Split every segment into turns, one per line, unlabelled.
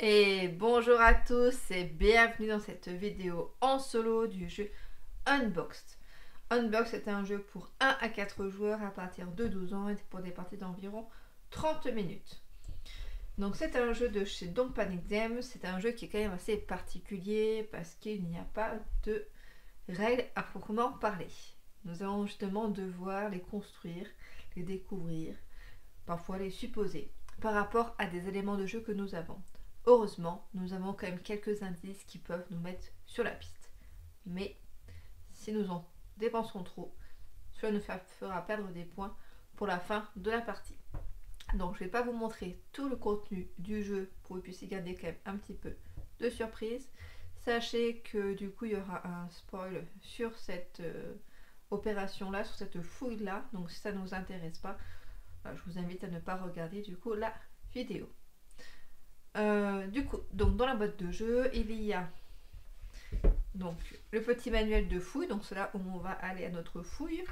Et bonjour à tous et bienvenue dans cette vidéo en solo du jeu Unboxed. Unboxed est un jeu pour 1 à 4 joueurs à partir de 12 ans et pour des parties d'environ 30 minutes. Donc c'est un jeu de chez Don't Panic Games, c'est un jeu qui est quand même assez particulier parce qu'il n'y a pas de règles à proprement parler. Nous allons justement devoir les construire, les découvrir, parfois les supposer, par rapport à des éléments de jeu que nous avons. Heureusement, nous avons quand même quelques indices qui peuvent nous mettre sur la piste. Mais si nous en dépensons trop, cela nous fera perdre des points pour la fin de la partie. Donc je ne vais pas vous montrer tout le contenu du jeu pour que vous puissiez garder quand même un petit peu de surprise. Sachez que du coup il y aura un spoil sur cette opération là, sur cette fouille là. Donc si ça ne vous intéresse pas, je vous invite à ne pas regarder du coup la vidéo. Du coup, donc dans la boîte de jeu, il y a donc le petit manuel de fouille, donc c'est là où on va aller à notre fouille.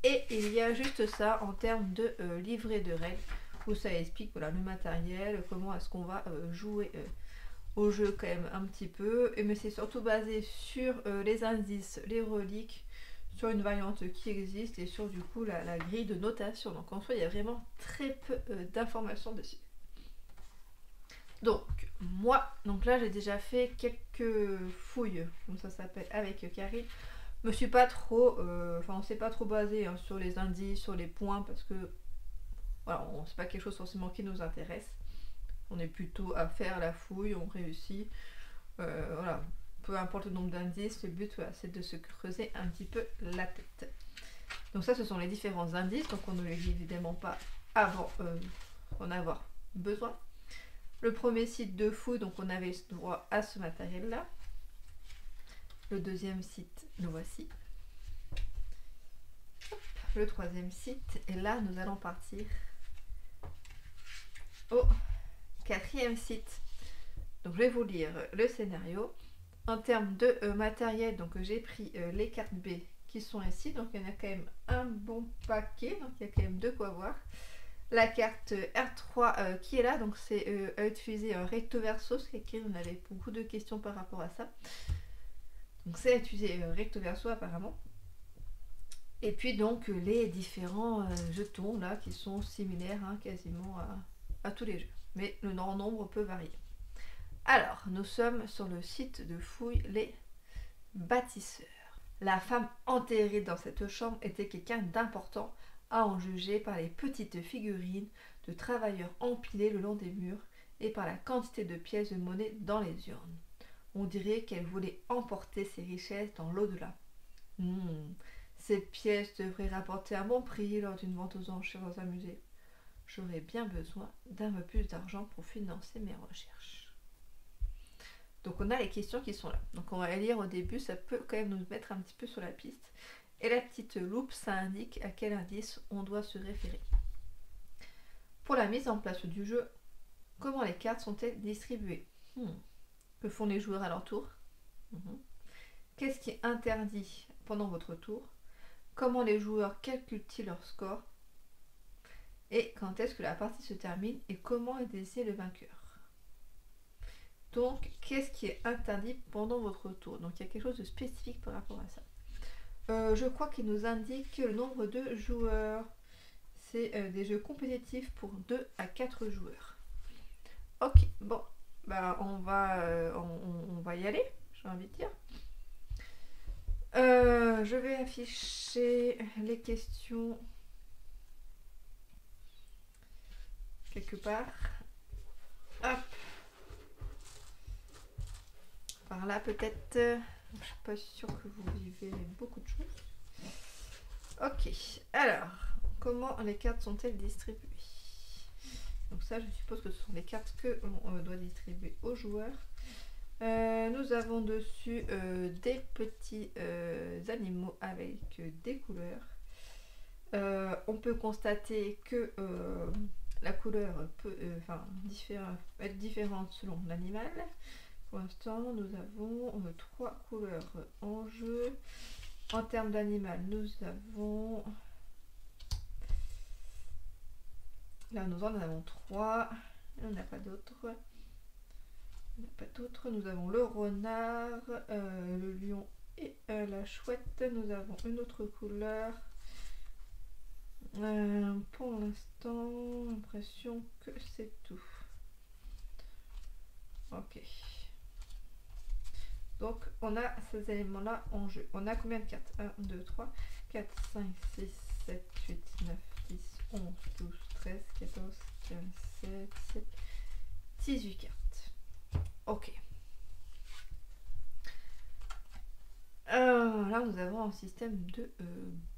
Et il y a juste ça en termes de livret de règles, où ça explique voilà, le matériel, comment est-ce qu'on va jouer au jeu quand même un petit peu. Mais c'est surtout basé sur les indices, les reliques, sur une variante qui existe et sur du coup la grille de notation. Donc en soi, il y a vraiment très peu d'informations dessus. Donc, moi, donc là j'ai déjà fait quelques fouilles, comme ça s'appelle, avec Karine. Je me suis pas trop, on s'est pas trop basé hein, sur les indices, sur les points, parce que voilà, c'est pas quelque chose forcément qui nous intéresse. On est plutôt à faire la fouille, on réussit. Voilà, peu importe le nombre d'indices, le but voilà, c'est de se creuser un petit peu la tête. Donc ça, ce sont les différents indices, donc on ne les lit évidemment pas avant d'en avoir besoin. Le premier site de fouille, donc on avait droit à ce matériel-là. Le deuxième site, le voici. Le troisième site, et là nous allons partir au quatrième site. Donc je vais vous lire le scénario. En termes de matériel, donc j'ai pris les cartes B qui sont ici, donc il y en a quand même un bon paquet, donc il y a quand même de quoi voir. La carte R3 qui est là, donc c'est à utiliser recto verso, ce qui on avait beaucoup de questions par rapport à ça. Donc c'est à utiliser recto verso apparemment. Et puis donc les différents jetons là qui sont similaires hein, quasiment à tous les jeux. Mais le nombre peut varier. Alors, nous sommes sur le site de fouille Les Bâtisseurs. La femme enterrée dans cette chambre était quelqu'un d'important, à en juger par les petites figurines de travailleurs empilées le long des murs et par la quantité de pièces de monnaie dans les urnes. On dirait qu'elle voulait emporter ses richesses dans l'au-delà. Ces pièces devraient rapporter un bon prix lors d'une vente aux enchères dans un musée. J'aurais bien besoin d'un peu plus d'argent pour financer mes recherches. Donc on a les questions qui sont là. Donc on va les lire au début, ça peut quand même nous mettre un petit peu sur la piste. Et la petite loupe, ça indique à quel indice on doit se référer. Pour la mise en place du jeu, comment les cartes sont-elles distribuées? Que font les joueurs à leur tour? Qu'est-ce qui est interdit pendant votre tour? Comment les joueurs calculent-ils leur score? Et quand est-ce que la partie se termine? Et comment est désigné le vainqueur? Donc, qu'est-ce qui est interdit pendant votre tour? Donc, il y a quelque chose de spécifique par rapport à ça. Je crois qu'il nous indique le nombre de joueurs. C'est des jeux compétitifs pour 2 à 4 joueurs. Ok, bon, bah on va y aller, j'ai envie de dire. Je vais afficher les questions quelque part. Hop. Par là peut-être. Je suis pas sûre que vous vivez beaucoup de choses. Ok, alors, comment les cartes sont-elles distribuées? Donc ça, je suppose que ce sont les cartes que l'on doit distribuer aux joueurs. Nous avons dessus des petits animaux avec des couleurs. On peut constater que la couleur peut être différente selon l'animal. Pour l'instant, nous avons 3 couleurs en jeu. En termes d'animal, nous avons... Là, nous en avons 3. Il n'y en a pas d'autres. Il n'y a pas d'autres. Nous avons le renard, le lion et la chouette. Nous avons une autre couleur. Pour l'instant, l'impression que c'est tout. Ok. Donc, on a ces éléments-là en jeu. On a combien de cartes? 1, 2, 3, 4, 5, 6, 7, 8, 9, 10, 11, 12, 13, 14, 15, 16, 17, 18 cartes. Ok. Là, nous avons un système de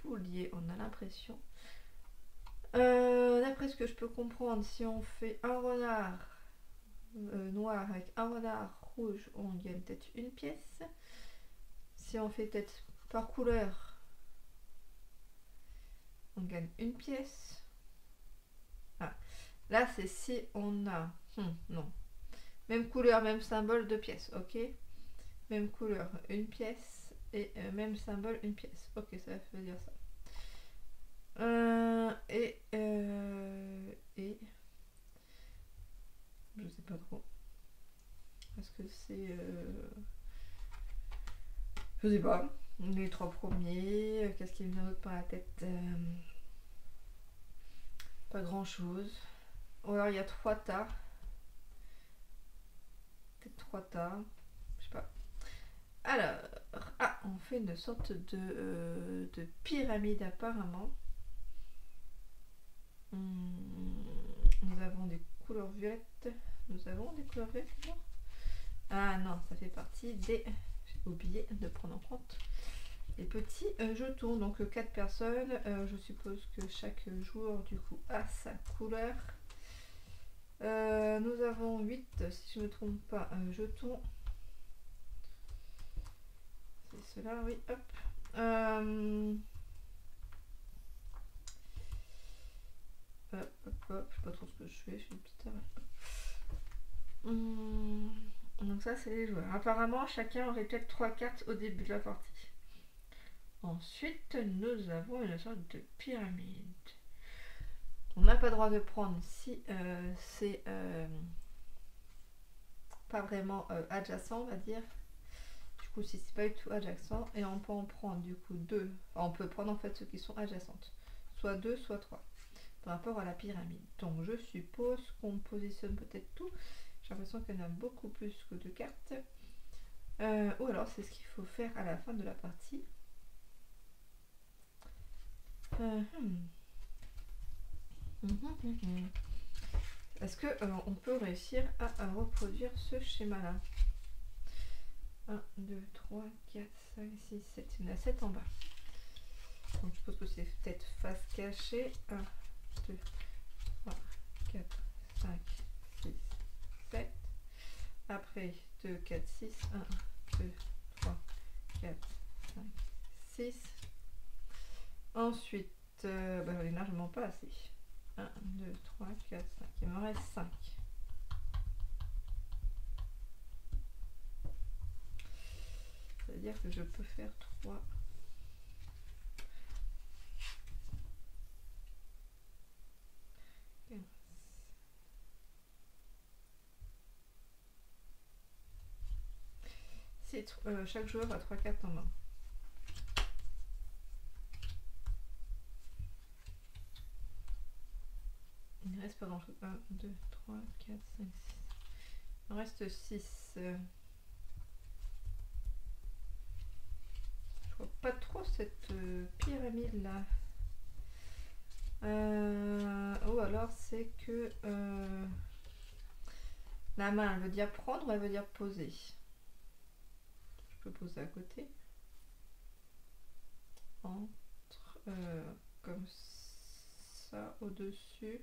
boulier, on a l'impression. D'après ce que je peux comprendre, si on fait un renard noir avec un renard rouge, on gagne peut-être une pièce. Si on fait peut-être par couleur, on gagne une pièce. Ah, là, c'est si on a... non. Même couleur, même symbole, 2 pièces, ok. Même couleur, une pièce. Et même symbole, une pièce. Ok, ça veut dire ça. Et je sais pas trop. Est-ce que c'est... je sais pas. Les 3 premiers. Qu'est-ce qui me vient d'autre par la tête? Pas grand chose. Ou alors il y a 3 tas. Peut-être 3 tas. Je sais pas. Alors, on fait une sorte de pyramide apparemment. Nous avons des couleurs violettes. Nous avons des couleurs violettes, non? Ah non, ça fait partie des... J'ai oublié de prendre en compte les petits jetons. Donc 4 personnes. Je suppose que chaque joueur du coup a sa couleur. Nous avons 8, si je ne me trompe pas, jetons. C'est cela, oui, hop. Hop, je sais pas trop ce que je fais, je suis une petite donc ça c'est les joueurs. Apparemment chacun aurait peut-être 3 cartes au début de la partie. Ensuite nous avons une sorte de pyramide. On n'a pas le droit de prendre si c'est pas vraiment adjacent, on va dire. Du coup si c'est pas du tout adjacent, et on peut en prendre du coup 2. Enfin, on peut prendre en fait ceux qui sont adjacentes. Soit 2, soit 3. Par rapport à la pyramide. Donc je suppose qu'on positionne peut-être tout. J'ai l'impression qu'il y en a beaucoup plus que 2 cartes. Ou alors c'est ce qu'il faut faire à la fin de la partie. Est-ce qu'on peut réussir à reproduire ce schéma-là? 1, 2, 3, 4, 5, 6, 7. Il y en a 7 en bas. Donc je suppose que c'est peut-être face cachée. 1, 2, 3, 4, 5, 6, 7. Après 2, 4, 6. 1, 2, 3, 4, 5, 6. Ensuite, j'en ai largement pas assez. 1, 2, 3, 4, 5. Il m'en reste 5. C'est-à-dire que je peux faire 3. Chaque joueur a 3 cartes en main. Il ne reste pas grand chose. 1, 2, 3, 4, 5, 6. Il en reste 6. Je vois pas trop cette pyramide là. Ou alors c'est que la main elle veut dire prendre ou elle veut dire poser. Je peux poser à côté. Entre comme ça au-dessus.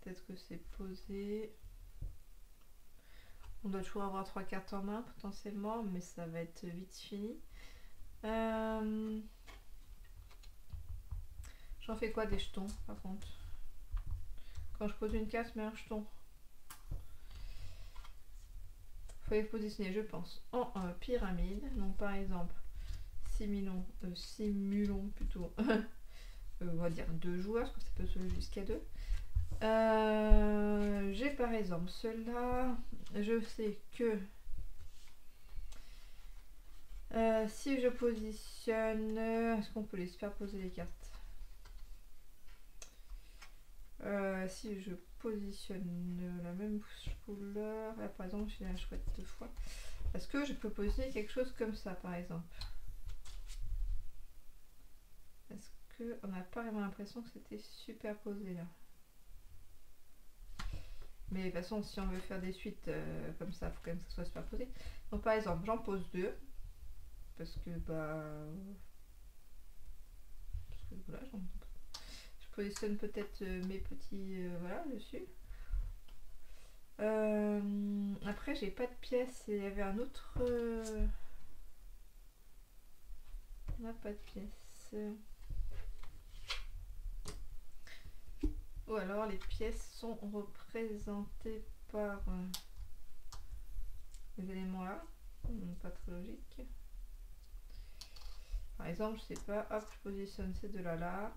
Peut-être que c'est posé. On doit toujours avoir 3 cartes en main potentiellement, mais ça va être vite fini. J'en fais quoi des jetons par contre? Quand je pose une carte, je mets un jeton. Il faut les positionner, je pense, en pyramide. Donc par exemple, simulons plutôt, on va dire 2 joueurs, parce que ça peut se jouer jusqu'à 2. J'ai par exemple ceux-là, je sais que si je positionne, est-ce qu'on peut les superposer les cartes? Si je positionne la même couleur, là par exemple j'ai la chouette 2 fois, est-ce que je peux positionner quelque chose comme ça par exemple? Est-ce qu'on n'a pas vraiment l'impression que c'était superposé là? Mais de toute façon, si on veut faire des suites comme ça, il faut quand même que ça soit superposé. Donc par exemple, j'en pose 2. Parce que voilà, je positionne peut-être mes petits voilà dessus. Après, j'ai pas de pièces. Il y avait un autre. On n'a pas de pièces. Ou alors les pièces sont représentées par les éléments là. Pas très logique. Par exemple, je sais pas, hop, je positionne ces deux là.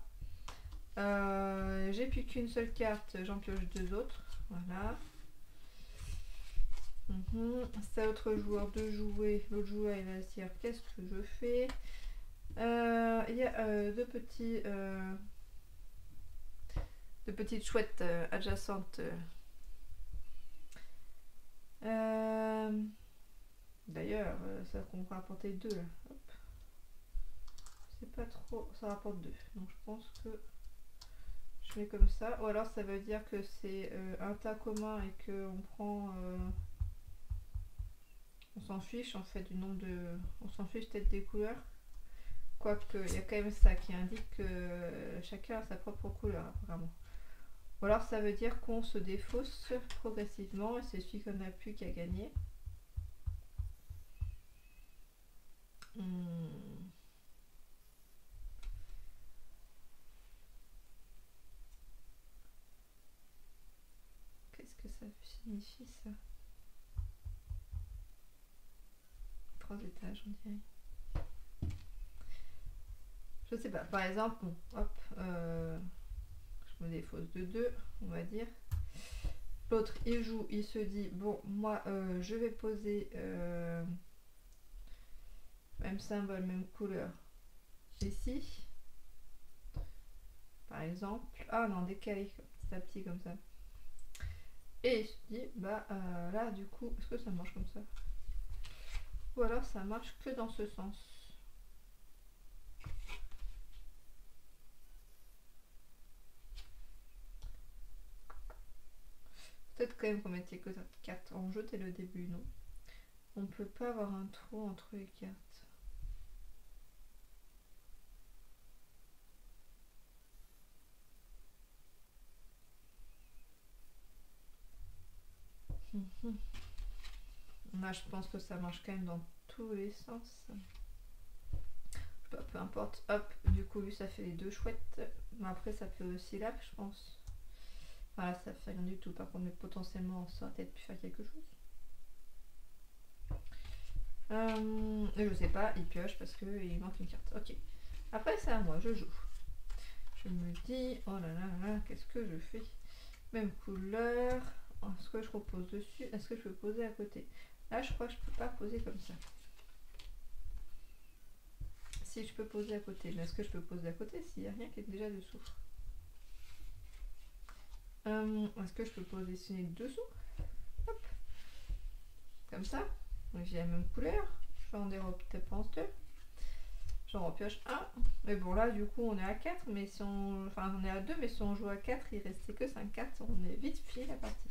J'ai plus qu'une seule carte, j'en pioche 2 autres. Voilà. C'est à l'autre joueur de jouer. L'autre joueur il va se dire qu'est-ce que je fais. Il y a deux petites chouettes adjacentes. D'ailleurs, ça qu'on va rapporter 2 là. Hop. C'est pas trop. Ça rapporte 2. Donc je pense que je mets comme ça. Ou alors ça veut dire que c'est un tas commun et qu'on prend. On s'en fiche en fait du nombre de. On s'en fiche peut-être des couleurs. Quoique, il y a quand même ça qui indique que chacun a sa propre couleur apparemment. Ou alors ça veut dire qu'on se défausse progressivement et c'est celui qu'on a plus qui a gagné. Qu'est-ce que ça signifie ça? 3 étages on dirait. Je sais pas, par exemple, bon, hop, je me défausse de 2, on va dire. L'autre il joue, il se dit, bon, moi je vais poser même symbole, même couleur ici. Par exemple, ah non, décalé petit à petit comme ça. Et il se dit, bah là du coup, est-ce que ça marche comme ça? Ou alors ça marche que dans ce sens. Peut-être quand même qu'on mettait que 4 cartes en jeu dès le début, non? On peut pas avoir un trou entre les cartes. Là, je pense que ça marche quand même dans tous les sens. Peu importe. Hop, du coup, lui, ça fait les 2 chouettes. Mais après, ça fait aussi là, je pense. Voilà, ça fait rien du tout. Par contre, mais potentiellement, ça aurait peut-être pu faire quelque chose. Je sais pas, il pioche parce qu'il manque une carte. Ok. Après, c'est à moi, je joue. Je me dis, oh là là là, qu'est-ce que je fais? Même couleur. Est-ce que je repose dessus? Est-ce que je peux poser à côté? Là, je crois que je peux pas poser comme ça. Si je peux poser à côté, mais est-ce que je peux poser à côté s'il n'y a rien qui est déjà dessous? Est-ce que je peux positionner dessous? Hop. Comme ça. J'ai la même couleur. J'en dépense 2. J'en repioche 1. Mais bon, là, du coup, on est à 4. Mais si on. Enfin, on est à 2, mais si on joue à 4, il restait que 5 cartes. On est vite fini la partie.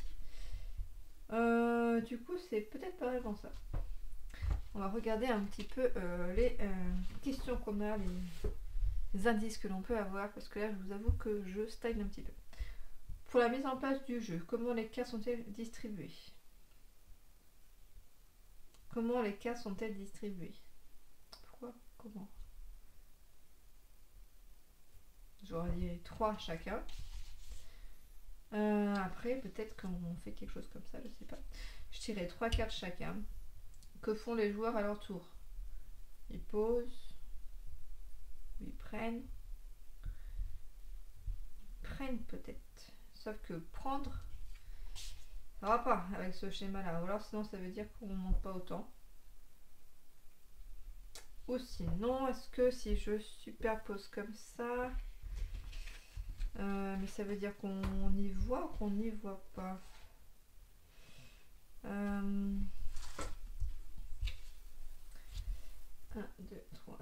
Du coup, c'est peut-être pas vraiment ça. On va regarder un petit peu les questions qu'on a, les indices que l'on peut avoir. Parce que là, je vous avoue que je stagne un petit peu. Pour la mise en place du jeu, comment les cartes sont-elles distribuées? Comment les cartes sont-elles distribuées? Pourquoi? Comment? J'aurais dit 3 chacun. Après, peut-être qu'on fait quelque chose comme ça, je sais pas. Je tirais 3 cartes chacun. Que font les joueurs à leur tour? Ils posent. Ils prennent. Ils prennent peut-être. Sauf que prendre, ça va pas avec ce schéma-là. Ou alors sinon ça veut dire qu'on ne monte pas autant. Ou sinon, est-ce que si je superpose comme ça, mais ça veut dire qu'on y voit ou qu'on n'y voit pas. 1, 2, 3,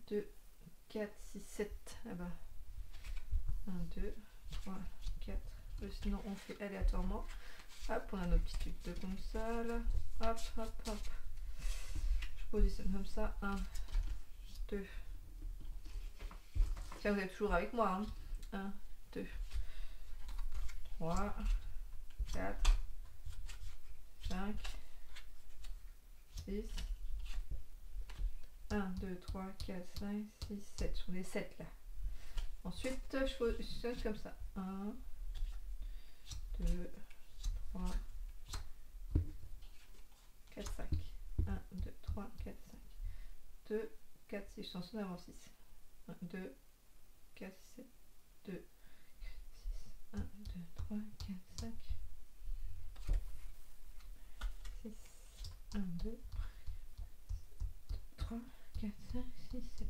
2, 4, 6, 7. Ah bah. 1, 2, 3, 4. Sinon, on fait aléatoirement. Hop, on a nos petits trucs de comme ça là. Hop, hop, hop. Je positionne comme ça. 1, 2. Tiens, vous êtes toujours avec moi. Hein. 1, 2, 3, 4, 5, 6. 1, 2, 3, 4, 5, 6, 7. Sur les 7 là. Ensuite, je positionne comme ça. 1, 2, 3, 4, 5. 1, 2, 3, 4, 5. 2, 4, 6. Chanson avant 6. 1, 2, 4, 7, 2, 6. 1, 2, 3, 4, 5. 6. 1, 2, 3, 4, 5, 6, 7.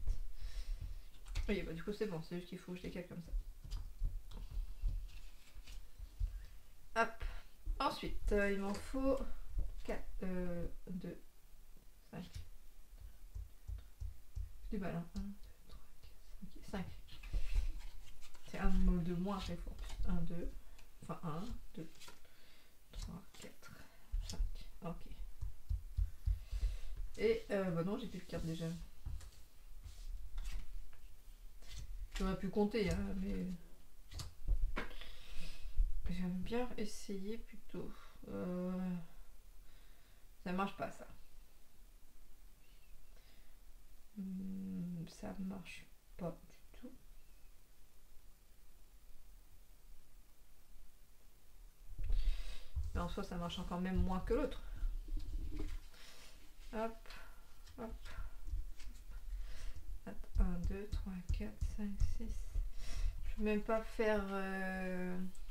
Oui, bah du coup c'est bon, c'est juste qu'il faut que je les cale comme ça. Hop. Ensuite, il m'en faut 4, 2, 5. Du mal, hein. 1, 2, 3, 4, 5. C'est un mot de moins à chaque fois. 1, 2, enfin 1, 2, 3, 4, 5. Ok. Et bah non, j'ai plus de carte déjà. J'aurais pu compter, hein, mais j'aime bien essayer plutôt. Ça marche pas ça. Ça marche pas du tout. Mais en soi, ça marche encore même moins que l'autre. Hop, hop. 1, 2, 3, 4, 5, 6. Je peux même pas faire.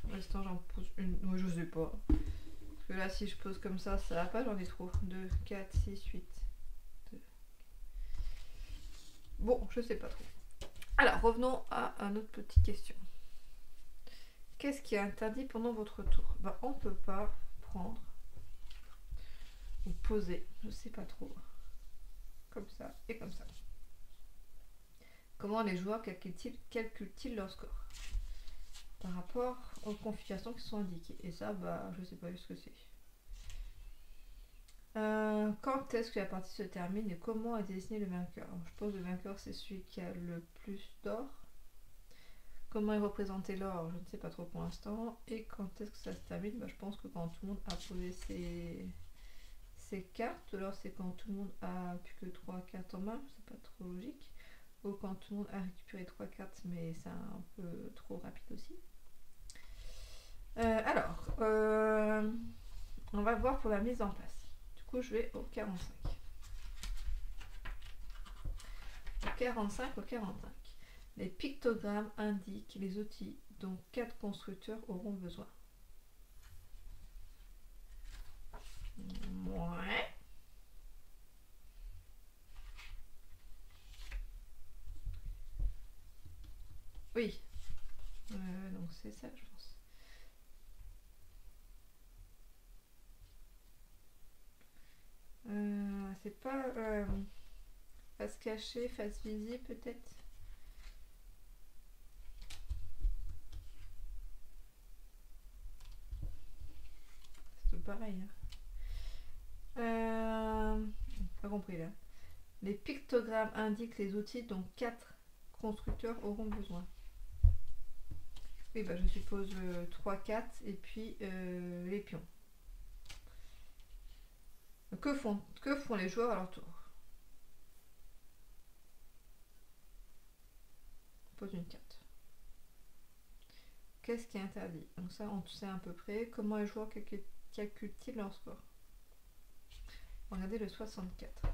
Pour l'instant, j'en pose une. Moi, je sais pas. Parce que là, si je pose comme ça va pas, j'en ai trop. 2, 4, 6, 8. 2. Bon, je sais pas trop. Alors, revenons à une autre petite question. Qu'est-ce qui est interdit pendant votre tour? Ben, on peut pas prendre ou poser, je sais pas trop. Comme ça et comme ça. Comment les joueurs calculent-ils leur score par rapport aux configurations qui sont indiquées? Et ça, bah, je sais pas ce que c'est. Quand est-ce que la partie se termine et comment est désigné le vainqueur? Alors, je pense que le vainqueur, c'est celui qui a le plus d'or. Comment est représenté l'or? Je ne sais pas trop pour l'instant. Et quand est-ce que ça se termine? Bah, je pense que quand tout le monde a posé ses cartes, alors c'est quand tout le monde a plus que 3 cartes en main, c'est pas trop logique. Ou quand tout le monde a récupéré 3 cartes, mais c'est un peu trop rapide aussi. On va voir pour la mise en place. Du coup, je vais au 45. Au 45, au 45. Les pictogrammes indiquent les outils dont 4 constructeurs auront besoin. Ouais. Oui. Donc c'est ça, je pense. C'est pas face cachée, face visible peut-être. C'est tout pareil. Pas compris là. Les pictogrammes indiquent les outils dont 4 constructeurs auront besoin. Oui, bah je suppose 3, 4 et puis les pions. Que font les joueurs à leur tour? On pose une carte. Qu'est-ce qui est interdit? Donc ça, on sait à peu près. Comment les joueurs calculent-ils leur score? Regardez le 64. Ça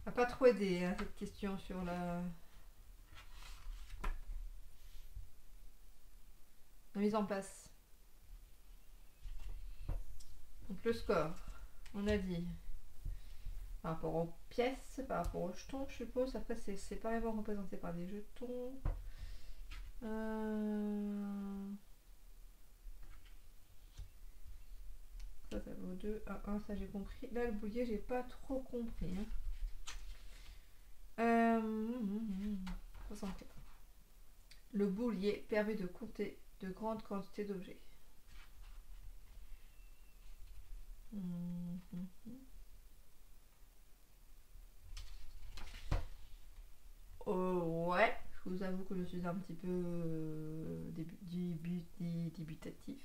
n'a pas trop aidé hein, cette question sur la... la mise en place. Donc le score, on a dit par rapport aux pièces, par rapport aux jetons, je suppose. Après, c'est pas vraiment représenté par des jetons. Ça vaut 2 à 1, ça j'ai compris. Là, le boulier, j'ai pas trop compris. Hein. 64. Le boulier permet de compter de grandes quantités d'objets. Ouais, je vous avoue que je suis un petit peu débutatif.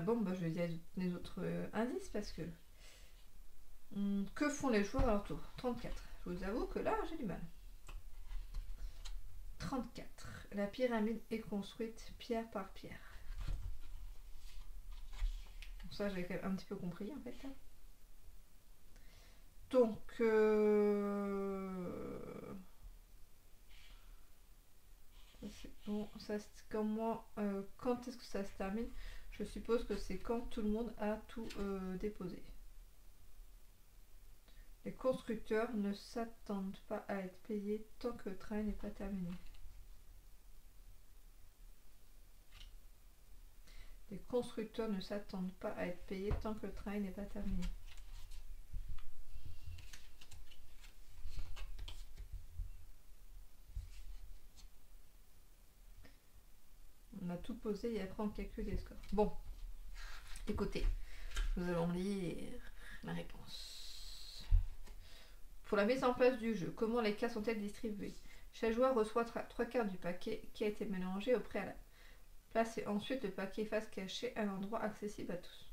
Bon, bah, je vais dire les autres indices parce que. Que font les joueurs à leur tour? 34. Je vous avoue que là, j'ai du mal. 34. La pyramide est construite pierre par pierre. Donc ça, j'avais quand même un petit peu compris en fait. Donc, c'est bon, ça, comment, quand est-ce que ça se termine? Je suppose que c'est quand tout le monde a tout déposé. Les constructeurs ne s'attendent pas à être payés tant que le travail n'est pas terminé. Les constructeurs ne s'attendent pas à être payés tant que le travail n'est pas terminé. On a tout posé et après on calcule les scores. Bon, écoutez, nous allons lire la réponse. Pour la mise en place du jeu, comment les cartes sont-elles distribuées? Chaque joueur reçoit 3 cartes du paquet qui a été mélangé au préalable. Placez ensuite le paquet face cachée à un endroit accessible à tous.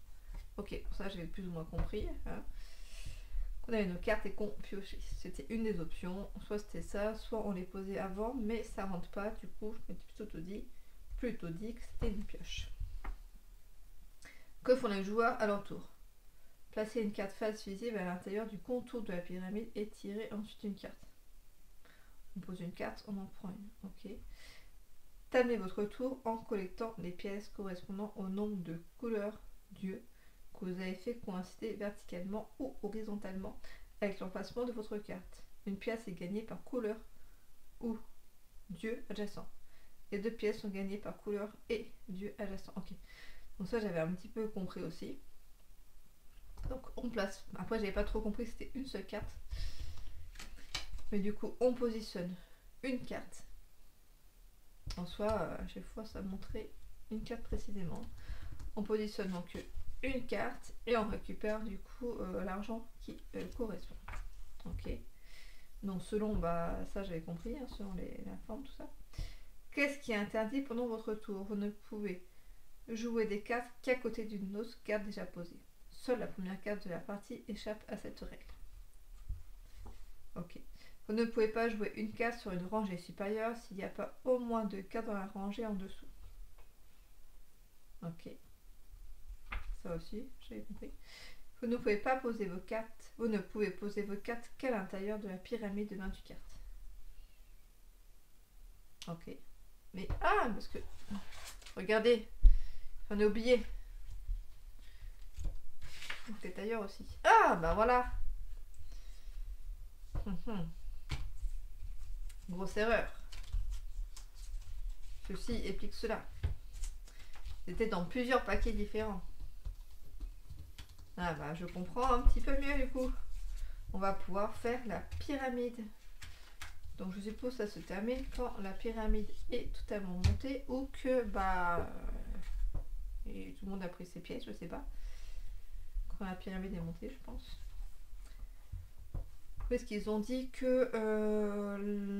Ok, pour ça j'ai plus ou moins compris. Hein. On avait nos cartes et qu'on piochait. C'était une des options. Soit c'était ça, soit on les posait avant, mais ça rentre pas. Du coup, je m'étais plutôt dit que c'était une pioche. Que font les joueurs à leur tour? Placer une carte face visible à l'intérieur du contour de la pyramide et tirer ensuite une carte. On pose une carte, on en prend une. Ok. Tablez votre tour en collectant les pièces correspondant au nombre de couleurs d'yeux que vous avez fait coïncider verticalement ou horizontalement avec l'emplacement de votre carte. Une pièce est gagnée par couleur ou d'yeux adjacent. Les 2 pièces sont gagnées par couleur et d'yeux adjacent. Ok. Donc ça j'avais un petit peu compris aussi. Donc on place. Après j'avais pas trop compris que c'était une seule carte. Mais du coup on positionne une carte. En soi, à chaque fois ça montrait une carte précisément. On positionne donc une carte et on récupère du coup l'argent qui correspond. Ok. Donc selon, ça j'avais compris, hein, selon la forme, tout ça. Qu'est-ce qui est interdit pendant votre tour? Vous ne pouvez jouer des cartes qu'à côté d'une autre carte déjà posée. Seule la première carte de la partie échappe à cette règle. Ok. Vous ne pouvez pas jouer une carte sur une rangée supérieure s'il n'y a pas au moins 2 cartes dans la rangée en dessous. Ok. Ça aussi, j'avais compris. Vous ne pouvez pas poser vos cartes. Vous ne pouvez poser vos cartes qu'à l'intérieur de la pyramide de 28 cartes. Ok. Mais parce que regardez, j'en ai oublié. Peut-être ailleurs aussi. Voilà. Grosse erreur. Ceci explique cela. C'était dans plusieurs paquets différents. Je comprends un petit peu mieux du coup. On va pouvoir faire la pyramide. Donc je suppose que ça se termine quand la pyramide est totalement montée ou que et tout le monde a pris ses pièces, je sais pas. Quand la pyramide est montée, je pense. Parce qu'ils ont dit que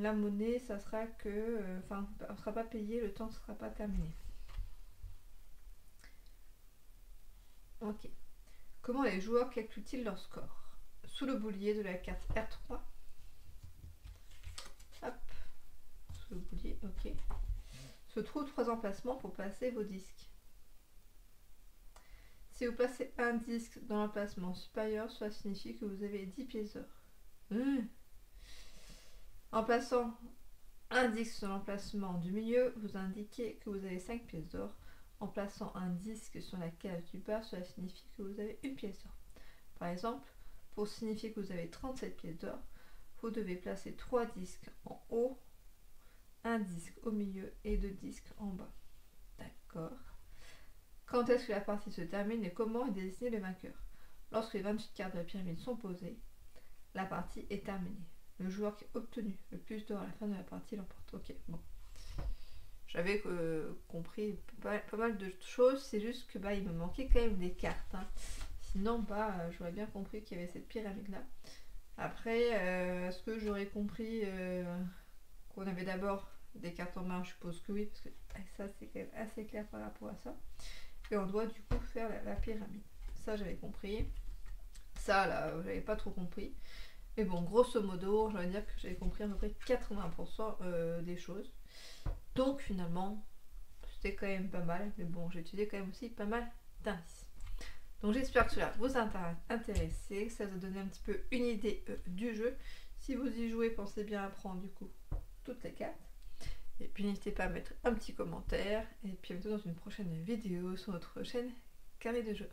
la monnaie, ça sera que, on ne sera pas payé, le temps ne sera pas terminé. Ok. Comment les joueurs calculent-ils leur score? Sous le boulier de la carte R3. Hop. Sous le boulier, ok. Se trouvent 3 emplacements pour placer vos disques. Si vous placez un disque dans l'emplacement supérieur, cela signifie que vous avez 10 pièces d'or. En plaçant Indice sur l'emplacement du milieu, vous indiquez que vous avez 5 pièces d'or. En plaçant un disque sur la case du bas, cela signifie que vous avez une pièce d'or. Par exemple, pour signifier que vous avez 37 pièces d'or, vous devez placer 3 disques en haut, un disque au milieu et 2 disques en bas. D'accord. Quand est-ce que la partie se termine et comment est désigné le vainqueur? Lorsque les 28 cartes de la pyramide sont posées, la partie est terminée. Le joueur qui a obtenu le plus d'or à la fin de la partie l'emporte. Ok, bon. J'avais compris pas mal de choses, c'est juste que il me manquait quand même des cartes. Hein. Sinon, j'aurais bien compris qu'il y avait cette pyramide-là. Après, est-ce que j'aurais compris qu'on avait d'abord des cartes en main? Je suppose que oui, parce que ça, c'est quand même assez clair par rapport à ça. Et on doit du coup faire la pyramide. Ça, j'avais compris. Ça, là, j'avais pas trop compris. Mais bon, grosso modo, je vais dire que j'avais compris à peu près 80% des choses. Donc finalement, c'était quand même pas mal. Mais bon, j'ai utilisé quand même aussi pas mal d'indices. Donc j'espère que cela vous a intéressé, que ça vous a donné un petit peu une idée du jeu. Si vous y jouez, pensez bien à prendre du coup toutes les cartes. Et puis n'hésitez pas à mettre un petit commentaire. Et puis à bientôt dans une prochaine vidéo sur notre chaîne Carnet de jeu.